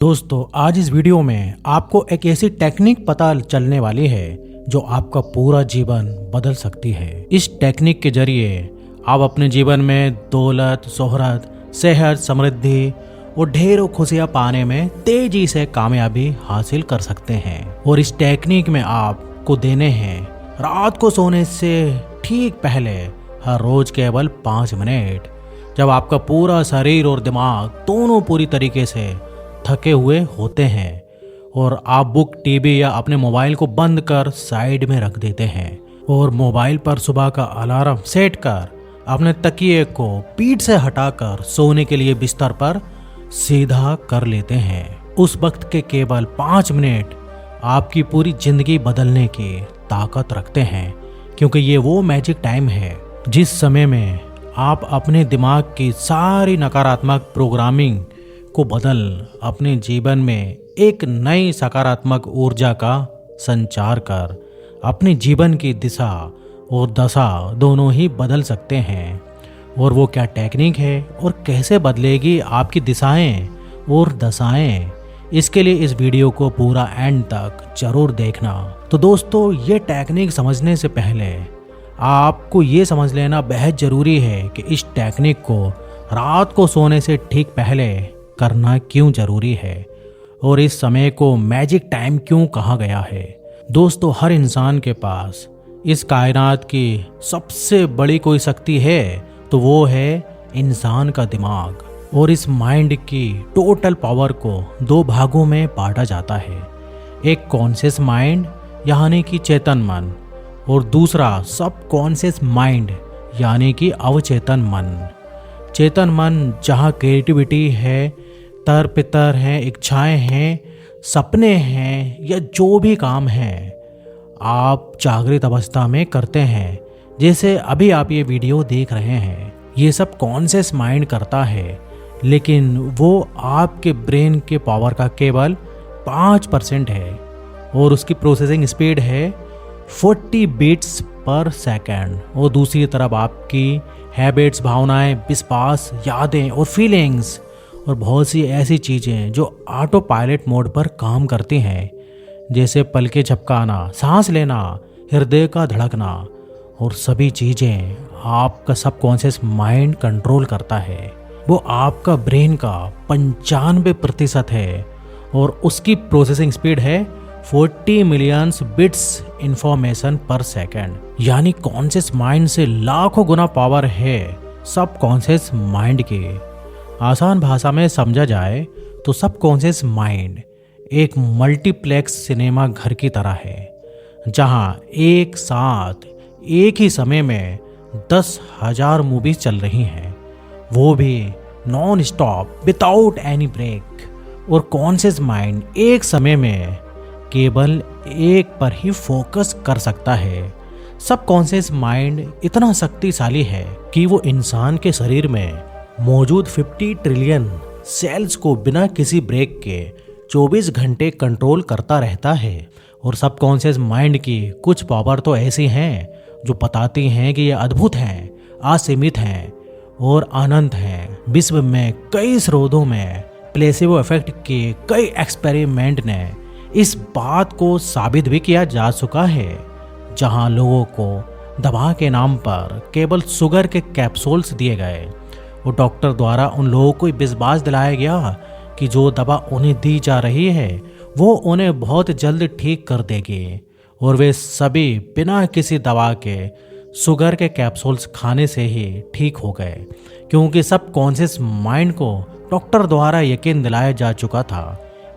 दोस्तों आज इस वीडियो में आपको एक ऐसी टेक्निक पता चलने वाली है जो आपका पूरा जीवन बदल सकती है। इस टेक्निक के जरिए आप अपने जीवन में दौलत, शोहरत, सेहत, समृद्धि और ढेरों खुशियां पाने में तेजी से कामयाबी हासिल कर सकते हैं। और इस टेक्निक में आपको देने हैं रात को सोने से ठीक पहले हर रोज केवल 5 मिनट, जब आपका पूरा शरीर और दिमाग दोनों पूरी तरीके से थके हुए होते हैं और आप बुक, टीवी या अपने मोबाइल को बंद कर साइड में रख देते हैं और मोबाइल पर सुबह का अलार्म सेट कर अपने तकिए को पीठ से हटाकर सोने के लिए बिस्तर पर सीधा कर लेते हैं। उस वक्त के केवल 5 मिनट आपकी पूरी जिंदगी बदलने की ताकत रखते हैं, क्योंकि ये वो मैजिक टाइम है जिस समय में आप अपने दिमाग की सारी नकारात्मक प्रोग्रामिंग को बदल अपने जीवन में एक नई सकारात्मक ऊर्जा का संचार कर अपने जीवन की दिशा और दशा दोनों ही बदल सकते हैं। और वो क्या टेक्निक है और कैसे बदलेगी आपकी दिशाएं और दशाएं, इसके लिए इस वीडियो को पूरा एंड तक जरूर देखना। तो दोस्तों, ये टेक्निक समझने से पहले आपको ये समझ लेना बेहद जरूरी है कि इस टेक्निक को रात को सोने से ठीक पहले करना क्यों जरूरी है और इस समय को मैजिक टाइम क्यों कहा गया है। दोस्तों, हर इंसान के पास इस कायनात की सबसे बड़ी कोई शक्ति है तो वो है इंसान का दिमाग। और इस माइंड की टोटल पावर को 2 भागों में बांटा जाता है, एक कॉन्शियस माइंड यानी कि चेतन मन और दूसरा सब कॉन्शियस माइंड यानी कि अवचेतन मन। चेतन मन जहाँ क्रिएटिविटी है, तर पितर हैं, इच्छाएं हैं, सपने हैं या जो भी काम है आप जागृत अवस्था में करते हैं, जैसे अभी आप ये वीडियो देख रहे हैं, ये सब कॉन्शियस माइंड करता है, लेकिन वो आपके ब्रेन के पावर का केवल 5% है और उसकी प्रोसेसिंग स्पीड है 40 बीट्स पर सेकेंड। और दूसरी तरफ आपकी हैबिट्स, भावनाएं, विश्वास, यादें और फीलिंग्स और बहुत सी ऐसी चीज़ें जो ऑटो पायलट मोड पर काम करती हैं, जैसे पलकें झपकाना, सांस लेना, हृदय का धड़कना और सभी चीज़ें आपका सबकॉन्शियस माइंड कंट्रोल करता है। वो आपका ब्रेन का 95% है और उसकी प्रोसेसिंग स्पीड है 40 मिलियन बिट्स इंफॉर्मेशन पर सेकेंड। यानी कॉन्शियस माइंड से लाखों गुना पावर है सबकॉन्शियस माइंड के। आसान भाषा में समझा जाए तो सबकॉन्शियस माइंड एक मल्टीप्लेक्स सिनेमा घर की तरह है, जहां एक साथ एक ही समय में 10,000 मूवीज चल रही हैं, वो भी non stop without any break. और कॉन्शियस माइंड एक समय में केवल एक पर ही फोकस कर सकता है। सबकॉन्शियस माइंड इतना शक्तिशाली है कि वो इंसान के शरीर में मौजूद 50 ट्रिलियन सेल्स को बिना किसी ब्रेक के 24 घंटे कंट्रोल करता रहता है। और सबकॉन्शियस माइंड की कुछ पावर तो ऐसी हैं जो बताती हैं कि ये अद्भुत हैं, असीमित हैं और अनंत हैं। विश्व में कई स्रोतों में प्लेसिबो इफेक्ट के कई एक्सपेरिमेंट ने इस बात को साबित भी किया जा चुका है, जहां लोगों को दवा के नाम पर केवल शुगर के कैप्सूल्स दिए गए और डॉक्टर द्वारा उन लोगों को विश्वास दिलाया गया कि जो दवा उन्हें दी जा रही है वो उन्हें बहुत जल्द ठीक कर देगी। और वे सभी बिना किसी दवा के शुगर के कैप्सूल्स खाने से ही ठीक हो गए, क्योंकि सबकॉन्शियस माइंड को डॉक्टर द्वारा यकीन दिलाया जा चुका था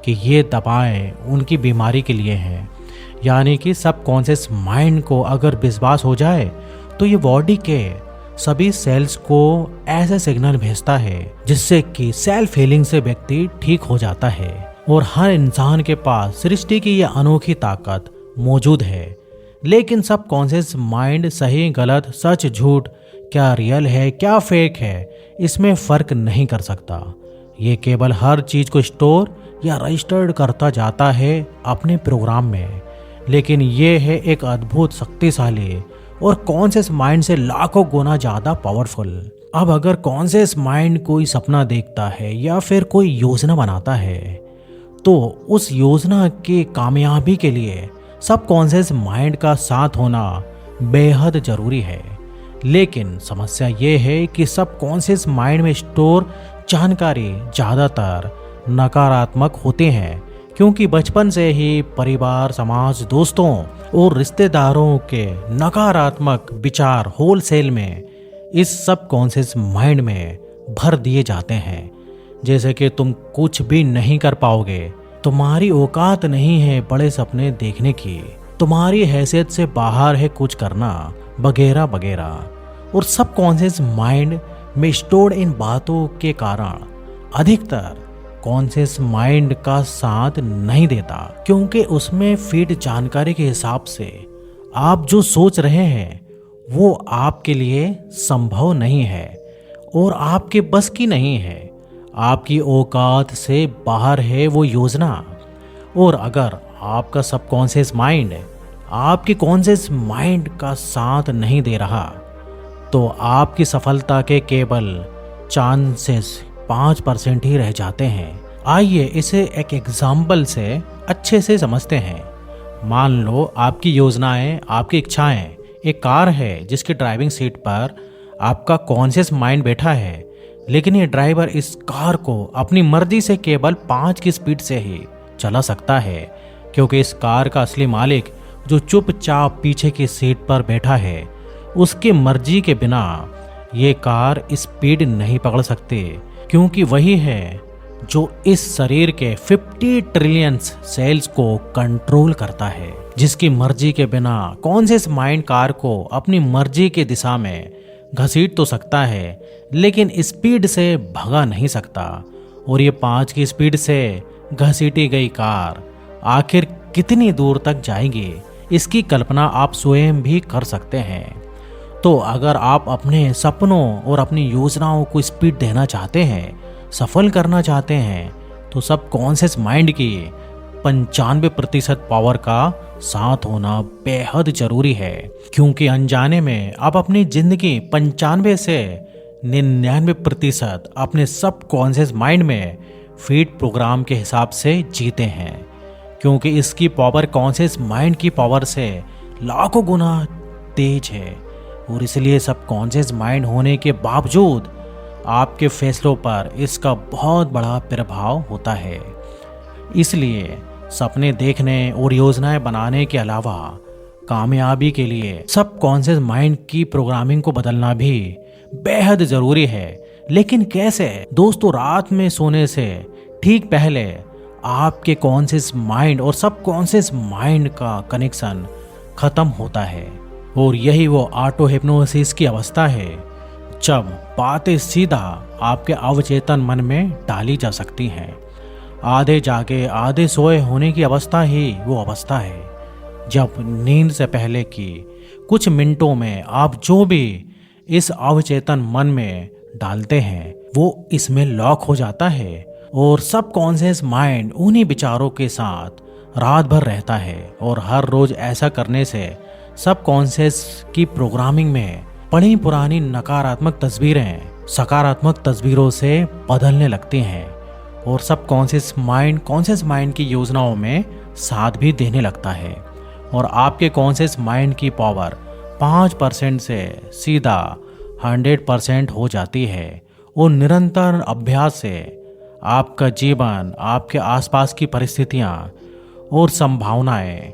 कि ये दवाएं उनकी बीमारी के लिए हैं। यानी कि सबकॉन्शियस माइंड को अगर विश्वास हो जाए तो ये बॉडी के सभी सेल्स को ऐसे सिग्नल भेजता है जिससे कि सेल्फ हीलिंग से व्यक्ति ठीक हो जाता है। और हर इंसान के पास सृष्टि की यह अनोखी ताकत मौजूद है, लेकिन सबकॉन्शियस माइंड सही गलत, सच झूठ, क्या रियल है क्या फेक है, इसमें फर्क नहीं कर सकता। ये केवल हर चीज को स्टोर या रजिस्टर्ड करता जाता है अपने प्रोग्राम में। लेकिन ये है एक अद्भुत, शक्तिशाली और कॉन्शियस माइंड से लाखों गुना ज्यादा पावरफुल। अब अगर कॉन्शियस माइंड कोई सपना देखता है या फिर कोई योजना बनाता है तो उस योजना की कामयाबी के लिए सबकॉन्शियस माइंड का साथ होना बेहद जरूरी है। लेकिन समस्या ये है कि सबकॉन्शियस माइंड में स्टोर जानकारी ज़्यादातर नकारात्मक होते हैं, क्योंकि बचपन से ही परिवार, समाज, दोस्तों और रिश्तेदारों के नकारात्मक विचार होलसेल में इस सबकॉन्शियस माइंड में भर दिए जाते हैं। जैसे कि तुम कुछ भी नहीं कर पाओगे, तुम्हारी औकात नहीं है बड़े सपने देखने की, तुम्हारी हैसियत से बाहर है कुछ करना, वगैरह वगैरह। और सबकॉन्शियस माइंड में स्टोर्ड इन बातों के कारण अधिकतर कॉन्शियस माइंड का साथ नहीं देता, क्योंकि उसमें फीड जानकारी के हिसाब से आप जो सोच रहे हैं वो आपके लिए संभव नहीं है और आपके बस की नहीं है, आपकी औकात से बाहर है वो योजना। और अगर आपका सबकॉन्शियस माइंड आपके कॉन्शियस माइंड का साथ नहीं दे रहा, तो आपकी सफलता के केवल चांसेस 5% ही रह जाते हैं। आइए इसे एक एग्जाम्पल से अच्छे से समझते हैं। मान लो आपकी योजनाएं, आपकी इच्छाएं एक कार है जिसकी ड्राइविंग सीट पर आपका कॉन्शियस माइंड बैठा है, लेकिन ये ड्राइवर इस कार को अपनी मर्जी से केवल 5 की स्पीड से ही चला सकता है, क्योंकि इस कार का असली मालिक जो चुपचाप पीछे की सीट पर बैठा है, उसकी मर्जी के बिना ये कार स्पीड नहीं पकड़ सकती, क्योंकि वही है जो इस शरीर के 50 ट्रिलियन सेल्स को कंट्रोल करता है, जिसकी मर्जी के बिना कॉन्शियस माइंड कार को अपनी मर्जी के दिशा में घसीट तो सकता है, लेकिन स्पीड से भगा नहीं सकता। और ये 5 की स्पीड से घसीटी गई कार आखिर कितनी दूर तक जाएगी, इसकी कल्पना आप स्वयं भी कर सकते हैं। तो अगर आप अपने सपनों और अपनी योजनाओं को स्पीड देना चाहते हैं, सफल करना चाहते हैं, तो सबकॉन्शियस माइंड की 95% पावर का साथ होना बेहद जरूरी है, क्योंकि अनजाने में आप अपनी जिंदगी 95 से 99% अपने सबकॉन्शियस माइंड में फीड प्रोग्राम के हिसाब से जीते हैं, क्योंकि इसकी पावर कॉन्शियस माइंड की पावर से लाखों गुना तेज है। और इसलिए सबकॉन्शियस माइंड होने के बावजूद आपके फैसलों पर इसका बहुत बड़ा प्रभाव होता है। इसलिए सपने देखने और योजनाएं बनाने के अलावा कामयाबी के लिए सबकॉन्शियस माइंड की प्रोग्रामिंग को बदलना भी बेहद जरूरी है। लेकिन कैसे? दोस्तों, रात में सोने से ठीक पहले आपके कॉन्शियस माइंड और सबकॉन्शियस माइंड का कनेक्शन खत्म होता है, और यही वो ऑटो हिप्नोसिस की अवस्था है, जब बातें सीधा आपके अवचेतन मन में डाली जा सकती हैं। आधे जागे आधे सोए होने की अवस्था ही वो अवस्था है, जब नींद से पहले की कुछ मिनटों में आप जो भी इस अवचेतन मन में डालते हैं वो इसमें लॉक हो जाता है, और सबकॉन्शियस माइंड उन्हीं विचारों के साथ रात भर रहता है। और हर रोज ऐसा करने से सबकॉन्शियस की प्रोग्रामिंग में पड़ी पुरानी नकारात्मक तस्वीरें सकारात्मक तस्वीरों से बदलने लगती हैं, और सबकॉन्शियस माइंड कॉन्शियस माइंड की योजनाओं में साथ भी देने लगता है। और आपके कॉन्शियस माइंड की पावर 5% से सीधा 100% हो जाती है। और निरंतर अभ्यास से आपका जीवन, आपके आसपास की परिस्थितियाँ और संभावनाएं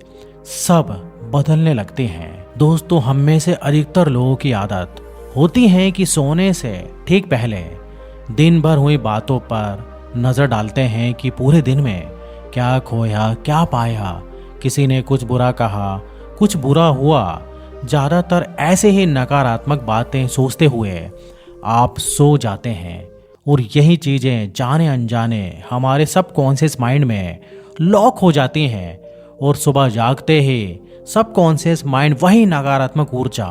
सब बदलने लगती हैं। दोस्तों, हम में से अधिकतर लोगों की आदत होती है कि सोने से ठीक पहले दिन भर हुई बातों पर नज़र डालते हैं कि पूरे दिन में क्या खोया, क्या पाया, किसी ने कुछ बुरा कहा, कुछ बुरा हुआ। ज़्यादातर ऐसे ही नकारात्मक बातें सोचते हुए आप सो जाते हैं, और यही चीज़ें जाने अनजाने हमारे सबकॉन्शियस माइंड में लॉक हो जाती हैं, और सुबह जागते ही सबकॉन्शियस माइंड वही नकारात्मक ऊर्जा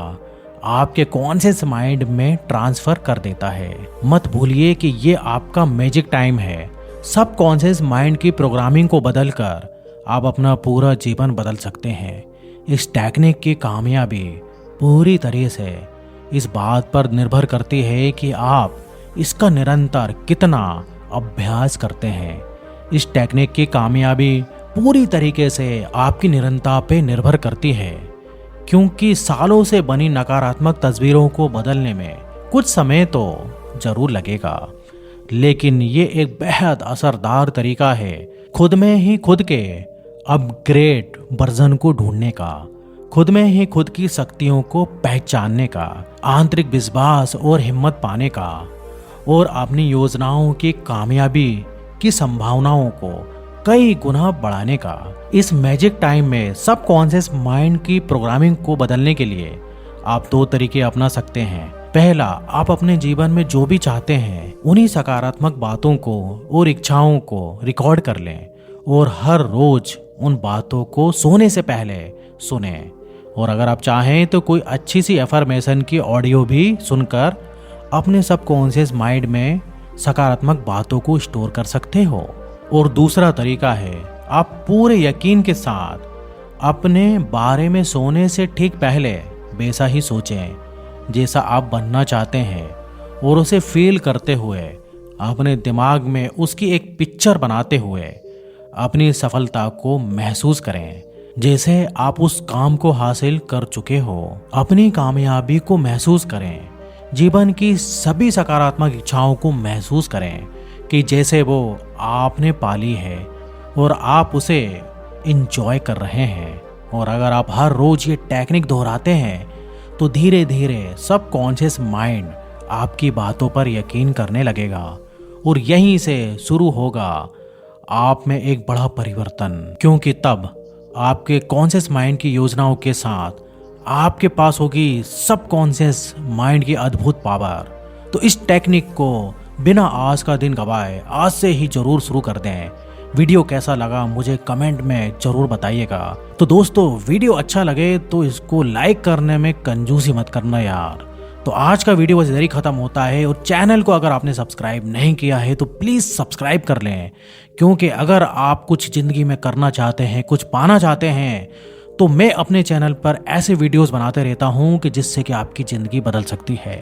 आपके कॉन्शियस माइंड में ट्रांसफर कर देता है। मत भूलिए कि ये आपका मैजिक टाइम है। सबकॉन्शियस माइंड की प्रोग्रामिंग को बदलकर आप अपना पूरा जीवन बदल सकते हैं। इस टेक्निक की कामयाबी पूरी तरह से इस बात पर निर्भर करती है कि आप इसका निरंतर कितना अभ्यास करते हैं। इस टेक्निक की कामयाबी पूरी तरीके से आपकी निरंतरता पे निर्भर करती है, क्योंकि सालों से बनी नकारात्मक तस्वीरों को बदलने में कुछ समय तो जरूर लगेगा, लेकिन ये एक बेहद असरदार तरीका है खुद में ही खुद के अपग्रेड वर्जन को ढूंढने का, खुद में ही खुद की शक्तियों को पहचानने का, आंतरिक विश्वास और हिम्मत पाने का, और अपनी योजनाओं की कामयाबी की संभावनाओं को कई गुना बढ़ाने का। इस मैजिक टाइम में सबकॉन्शियस माइंड की प्रोग्रामिंग को बदलने के लिए आप 2 तरीके अपना सकते हैं। पहला, आप अपने जीवन में जो भी चाहते हैं उन्हीं सकारात्मक बातों को और इच्छाओं को रिकॉर्ड कर लें और हर रोज उन बातों को सोने से पहले सुने। और अगर आप चाहें तो कोई अच्छी सी एफर्मेशन की ऑडियो भी सुनकर अपने सबकॉन्शियस माइंड में सकारात्मक बातों को स्टोर कर सकते हो। और दूसरा तरीका है, आप पूरे यकीन के साथ अपने बारे में सोने से ठीक पहले वैसा ही सोचें जैसा आप बनना चाहते हैं, और उसे फील करते हुए अपने दिमाग में उसकी एक पिक्चर बनाते हुए अपनी सफलता को महसूस करें जैसे आप उस काम को हासिल कर चुके हो। अपनी कामयाबी को महसूस करें, जीवन की सभी सकारात्मक इच्छाओं को महसूस करें कि जैसे वो आपने पाली है और आप उसे इंजॉय कर रहे हैं। और अगर आप हर रोज ये टेक्निक दोहराते हैं तो धीरे धीरे सबकॉन्शियस माइंड आपकी बातों पर यकीन करने लगेगा, और यहीं से शुरू होगा आप में एक बड़ा परिवर्तन, क्योंकि तब आपके कॉन्शियस माइंड की योजनाओं के साथ आपके पास होगी सबकॉन्शियस माइंड की अद्भुत पावर। तो इस टेक्निक को बिना आज का दिन गवाए आज से ही जरूर शुरू कर दें। वीडियो कैसा लगा मुझे कमेंट में जरूर बताइएगा। तो दोस्तों, वीडियो अच्छा लगे तो इसको लाइक करने में कंजूसी मत करना यार। तो आज का वीडियो बस इधर ही खत्म होता है, और चैनल को अगर आपने सब्सक्राइब नहीं किया है तो प्लीज़ सब्सक्राइब कर लें, क्योंकि अगर आप कुछ ज़िंदगी में करना चाहते हैं, कुछ पाना चाहते हैं, तो मैं अपने चैनल पर ऐसे वीडियोस बनाते रहता हूं कि जिससे कि आपकी ज़िंदगी बदल सकती है।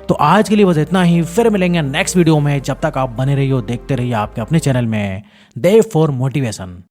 तो आज के लिए बस इतना ही, फिर मिलेंगे नेक्स्ट वीडियो में। जब तक आप बने रहिए, देखते रहिए आपके अपने चैनल में देव फॉर मोटिवेशन।